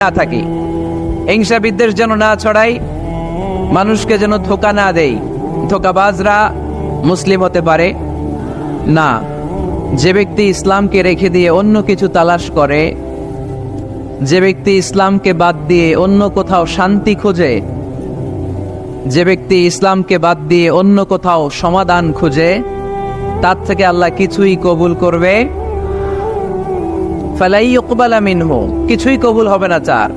না থাকি, হিংসা বিদ্বেষ যেন না ছড়াই, মানুষকে যেন ধোঁকা না দেই। ধোঁকাবাজরা মুসলিম হতে পারে না। যে ব্যক্তি ইসলামকে রেখে দিয়ে অন্য কিছু তালাশ করে, যে ব্যক্তি ইসলামকে বাদ দিয়ে অন্য কোথাও শান্তি খোঁজে, যে ব্যক্তি ইসলামকে বাদ দিয়ে অন্য কোথাও সমাধান খুঁজে, তার থেকে আল্লাহ কিছুই কবুল করবে ফালাই ইউকবালা মিনহু, কিছুই কবুল হবে না তার।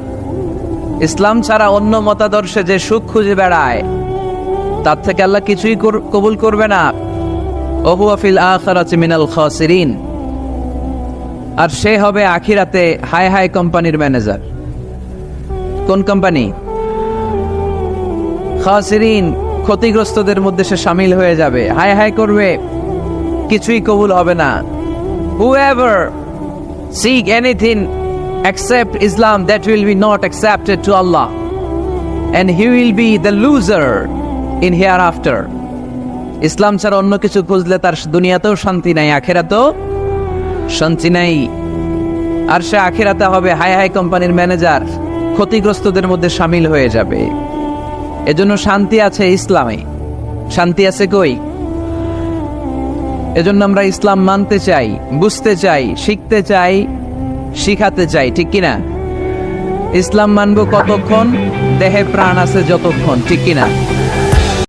ইসলাম ছাড়া অন্য মতাদর্শে যে সুখ খুঁজে বেড়ায়, তার থেকে আল্লাহ কিছুই কবুল করবে না। ওহুয়া ফিল আখিরাতি মিনাল খাসিরিন, আর সে হবে আখিরাতে হাই হাই কোম্পানির ম্যানেজার। কোন কোম্পানি? খাসিরিন, ক্ষতিগ্রস্তদের মধ্যে সে শামিল হয়ে যাবে, হাই হাই করবে, কিছুই কবুল হবে না। Whoever seek anything except Islam, that will be not accepted to Allah, and he will be the loser in hereafter. ইসলাম ছাড়া অন্য কিছু খুঁজলে তার দুনিয়াতেও শান্তি নাই, আখিরাতেও শান্তি নাই। আর সে আখিরাতে হবে হাই হাই কোম্পানির ম্যানেজার, ক্ষতিগ্রস্তদের মধ্যে শামিল হয়ে যাবে। এজন্য শান্তি আছে ইসলামে, শান্তি আছে কই? এজন্য আমরা ইসলাম মানতে চাই, বুঝতে চাই, শিখতে চাই, শিখাতে চাই, ঠিক কিনা? ইসলাম মানবো কতক্ষণ? দেহে প্রাণ আছে যতক্ষণ, ঠিক কিনা?